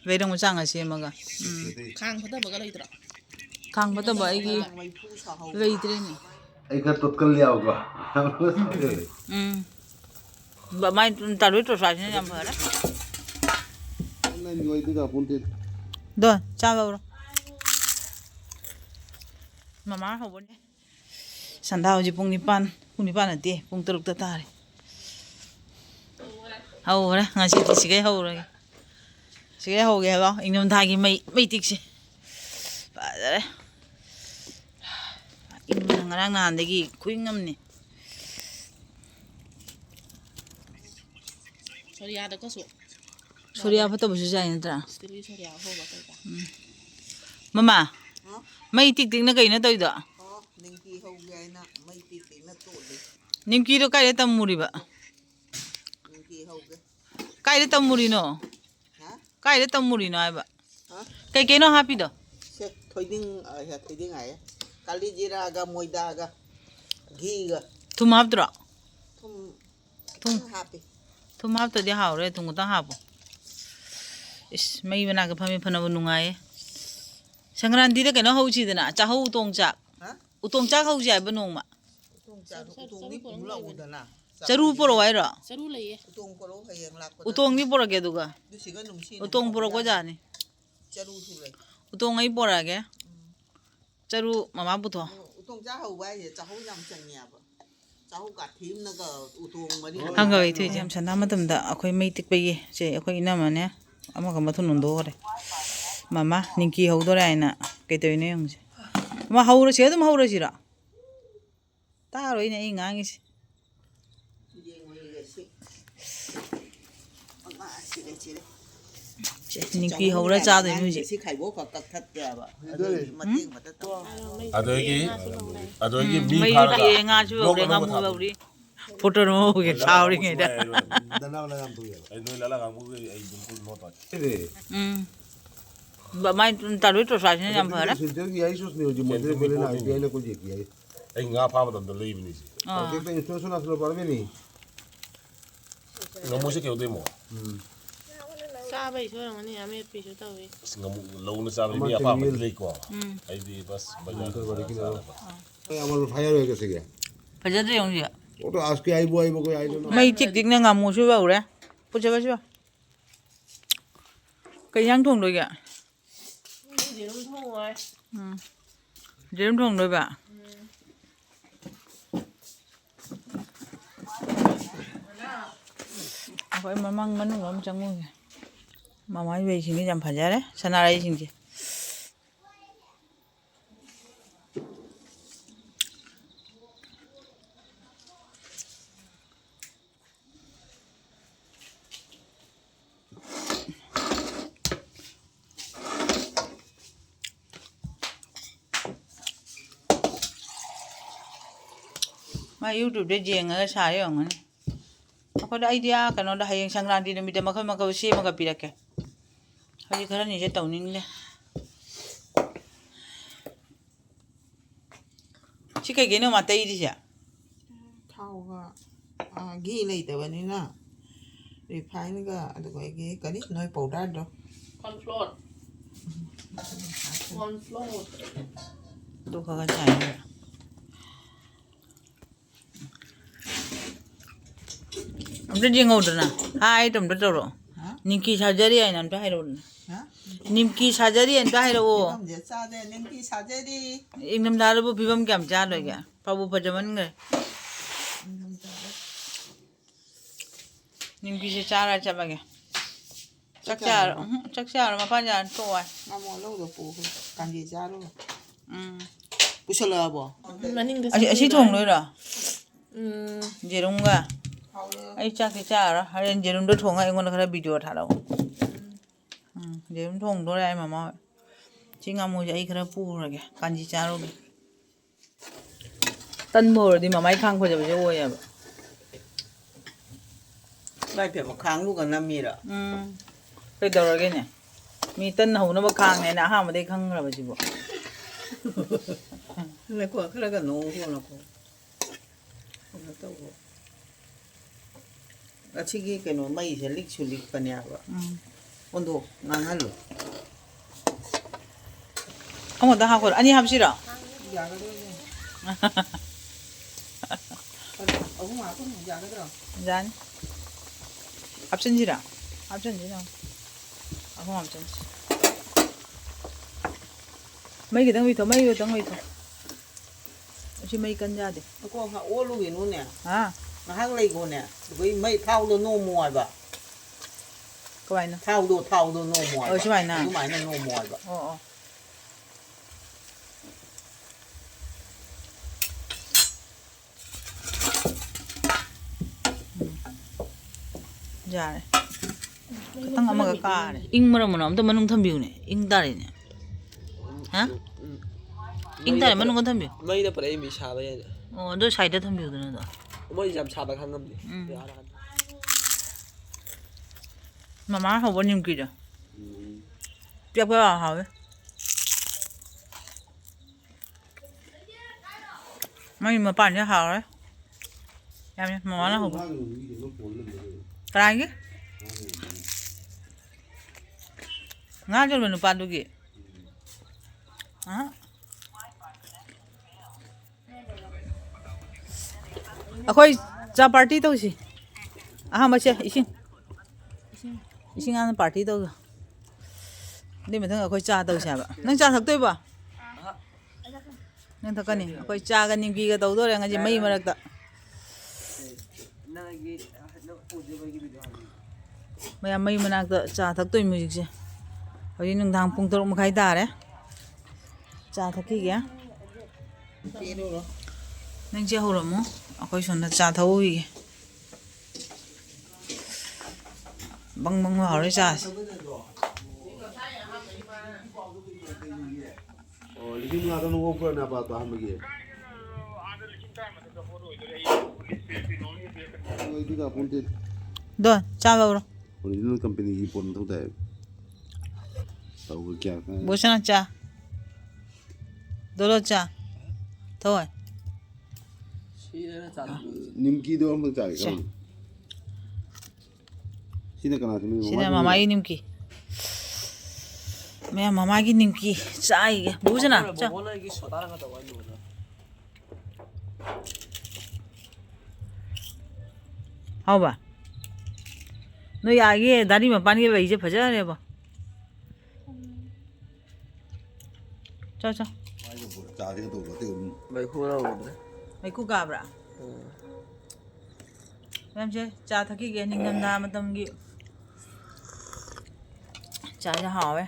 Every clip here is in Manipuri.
Veidong changa semaga. Khang phata baga laitro. Khang phata ba igi leitre ni. Ai ka tot kal liao ko. Ba mai taru to sa ni jam phara. Nan ngoi ti ka pun ti. Do cha ba ro. Mama ho bon. Sanda hoji pung nipan ati pung 3 ta tare. Hau ra ngasi ti sigai hau ra. Sigai hau ge ba ingnom tha gi mai tik se. Ba dare. Ngarang nan de gi kuingam ni. Soria da ka so. Soria phato bu jai na tra. Stili soria ho ba ka. Mama. Mai tik tik na kai na toi do. Ningki ho gai na mai tik tik na to de. Nimki do kai tam muri ba. Ningki ho ge. Kai tam muri no. Ha? Kai tam muri no ai ba. Ha? Kai no happy do. Se thoiding ai. Kali jira ga moida ga. Ghi ga. Thum hap dro. Thum happy. Thum hap to di haw re thum ta hapo. Is mai bana ga phami phana bu nungai. Sangran di de keno ho chi de na cha ho utong chak. Ha? Utong chak ho jai ba nong ma. Utong ni pung lo da na. Charu poro wai ro. Saru lai. Utong ko ro hayang lak ko. Utong ni poro ge du ga. Du siga num si. Utong poro ko ja ni. Charu su le. Utong ai pora ge. Charu mama bu tho. Utong cha ho bai ye cha ho yam chang nya ba. Cha ho ka thim na ga utong mari. Hanga wei thu jam sana matam da akhoi mai tik pe ye che akhoi ina ma ne ama ga mathun non do re. Mama ninki ho do rai na ke to ne yung. Ma ho ro che dum ho ro ji ra. Ta ro ina i ngang is. Ninki ho ra cha de mu ji. Si khai bo ka kak that ya ba. Ma ting ma ta to. Adogi mi Mai phara ri nga chu re nga mu ba ri. Photo no ge sao ri nge da. Dana wala ngam tu ya. Ai noi lala ngam ku ai bilkul no ta. Ba mai taru to sa ni jam phara. Sinter ki ai sos ne ji modre bele na ai na ko je ki ai. Ai nga pha ma tam le ni si. Ke te instruction aslo parbe ni. Ngam mo se ke o demo. Sa bai so ngani ame pi so tawi. Ngam lo na sa ni apa ma le ko. Ai di bas bajar ko bari ki na. Ai amar fire ho gese ge. Phaja de yung ji. O to aske ai bo ko ai no. Mai tik tik na nga mu su ba re. Pu cha ba su. Cái yang thong đôi kìa. Dễ thong đôi bà. Phải mà mang mắm ngấm trắng luôn kìa. Mà máy về xin cái dầm phải giá đấy. Sao nào đây xin kìa. Mà YouTube để riêng ở xa đấy ông ấy. Có cái idea cái nó đã hay sang ran đi nó mình mà không xí mà cái bị kìa. Hay cái này sẽ tàu nín đấy. Chỉ cái nó mà tay đi chứ. Thau ga ghi lai ta bani na. Refine ga da ko ge kani noi powder do. Cornflour. Đâu có cái chai nữa. Ông đã đi ngồi rồi nè, hai trong đó rồi. Nimki sajari ai nam ta hai rồi. Nimki sajari anh ta hai rồi. Nimki sajari. Em nam đào bố phim kiểm tra rồi kìa, phao bố phải chấm người. Nimki sẽ tra ra chả bao kìa. Chắc chả mà phải ra to ai. Mà mua lâu rồi phụ cần gì ra luôn. Pusala bo. Asi thong rồi đó. Jerung ga. Ai chắc cái chả đó, hay là jerung đó thong ai ngon là cái video thả đâu. Jerung thong đó ai mà mà. Chỉ ngắm mua cái cái phụ rồi kìa, cần gì chả rồi. Tân mùa rồi thì mà mấy khang phải giờ ôi à. Lại phải một khang lúc còn năm mì rồi. Cái đầu rồi cái này. Mi tân hậu nó bốc khang này, nãy ham mà đây khang là bao nhiêu? Này của cái là nấu của nó của. Không có tao của. Chỉ cái nó mày sẽ lịch xử lịch phần nhà vậy. 온도 망할로. 어머 나 하고 아니 합시다. 야가더니. 어머 아픈 야가더라. 잔. 합천지라. 합천지라. 아고 합천지. mấy cái tầng mấy thôi chỉ mấy cân ra đi có họ ô lùi luôn nè à mà hát lấy con nè với mấy thao đồ nô mồi vậy các bạn nè thao đồ nô mồi chứ mày nè chứ mày nè nô mồi vậy dạ này tăng ở cái ca này in mà nó tao mình thâm biểu này in ta này nè hả in ta này mình không thâm biểu mấy đứa phải bị sao vậy 너 사이드 thâm biểu nữa mấy giờ sao được không mà má không có niềm kỳ rồi tiếp cái vào hỏi mấy mà bạn cho hào đấy em nhé mà nó không cái gì ngã cho mình bạn được gì hả 아코이 자 파티 도시 아 맞지 이신 하는 파티 도 근데 맨날 아코이 자 도시 봐 넌자 삭도 봐 넌 덕가니 아코이 자가 님기가 도도래 가지 메이 마락다 mày mày mà nạc trà thắc tôi music chứ hồi nung thang pung tơ một khai ta đấy trà thắc kia neng chia hồ lắm 아코이 손나 trà thấu gì băng băng vào đấy trà लेकिन ना तो वो कर ना पाता हम ये ये का पुंते rồi trà vào rồi original company की पुंत होता है तो वो क्या bố sang trà đồ trà thôi निमकी दो हम चाहे कौन सीने कना तुम्हें सीने मामा की निमकी मैं मामा की निमकी चाहिए बुझना चा हाँ बा 너 야기 다리만 빠니게 왜 이제 버져야 봐 자자 चाहे तो बोलते हो mấy khu đâu rồi mấy cú cà bra em chơi trà thật cái ninh ngâm đa mà tâm gịu trà cho họ ấy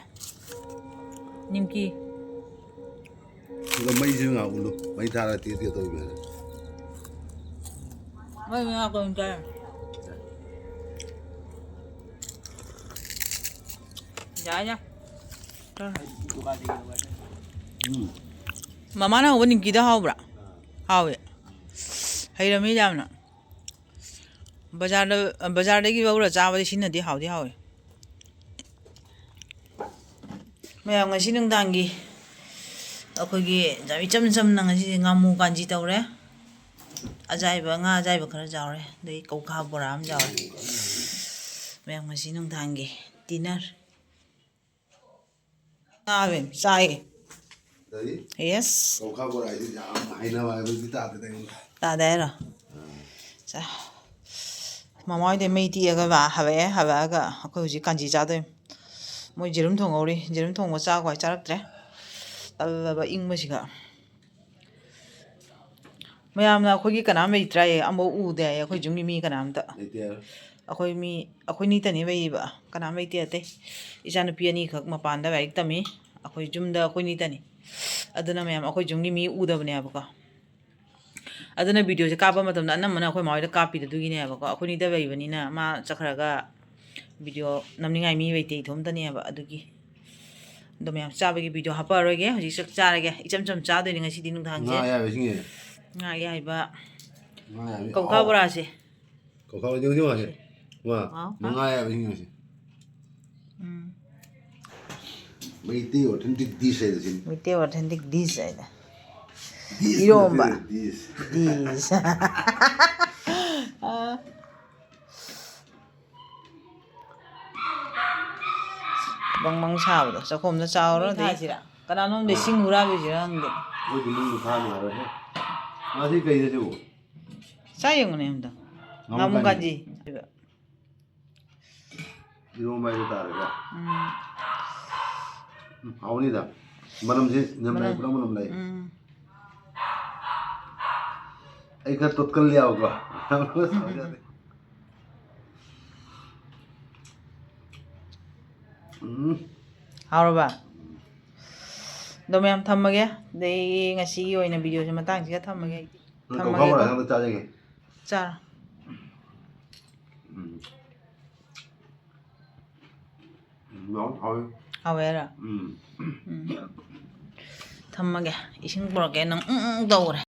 nim ki तो मई से ना बोलो मई थारा तीर तो भी mấy mấy học con chơi dạ nhá mà má nó không có nim ki đó hao bra hao vậy hay là mấy jam nè bazaar đấy cái bao giờ cha vào xin là đi hao rồi mày ông ngày xin đừng đăng gì ở cái gì giờ bị chăm năng gì ngắm mù can gì đâu đấy ajai bả khơi giàu đấy đấy câu khao bò ram giàu mày ông ngày xin đừng đăng gì dinner bên sai yes câu khao bữa nay thì hay là mà bây giờ ta đây rồi 자 마마이 데 메이티가 봐 하베 하바가 그 우지 간지 자데 뭐 지름통 우리 지름통 뭐 짜고 짜락드래 알라바 잉무시가 뭐야나 거기 가나면 있더라에 아무 우대 거기 중미 가나면다 아코이 미 아코이 니타니 베이바 가나면 있대데 이자는 비아니 각 마판다 바이tam이 아코이 좀다 아코이 니타니 아드나 매am 아코이 중미 미 우다버네 아버가 aduna video je kapa matam na namana khoi mawi da copy da dugi ne ba ko akhoni da bai bani na ma chakhraga video namni ngai mi wei te thom ta ne ba adugi do me cha ba gi video hapa ro ge hoji sak cha ra ge icham cham cha de ni ngasi dinung thang je ya ba singe nga ya ba ko ka bra se câu khao nhiều chứ mà chị mà ngay à bây giờ mấy tiêu authentic dish ấy chứ mi te authentic dish ai da iromba dish ꯕꯪ ꯁꯥꯕꯗꯣ ꯆꯥꯛꯈꯣꯝꯗ ꯆꯥꯎꯔ ꯊꯥꯁꯤꯔ ꯀꯅꯥꯅꯣꯝꯗ ꯏꯁꯤꯡ ꯍꯨꯔꯥꯕꯤꯁꯤꯔ ꯈꯪꯗꯦ ꯑꯩꯈꯣꯏꯗꯤ ꯅꯨꯡꯗꯨ ꯊꯥ ꯅꯨꯡꯉꯥꯏꯔꯣꯏꯍꯦ ꯉꯁꯤ ꯀꯩꯗ ꯁꯤꯕꯨ ꯆꯥ ꯌꯦꯡꯉꯨꯅꯦ ꯑꯝꯇ ꯉꯥꯃꯨ ꯀꯥꯟꯖꯤ 이런 말도 다르고. 아우니다. 만남지 남자이 그런 건 없나요? 아이가 또 끌려오고. 하울바. 너 매am 탐마게? 내 ngasi 어이나 비디오 좀 마땅지가 탐마게. 탐마게. 그거 짜자게. 짜. 하웨라. ꯊꯝꯃꯒꯦ ꯏꯁꯤꯡ ꯄꯨꯔꯛꯀꯦ ꯅꯪ ꯇꯧꯔꯦ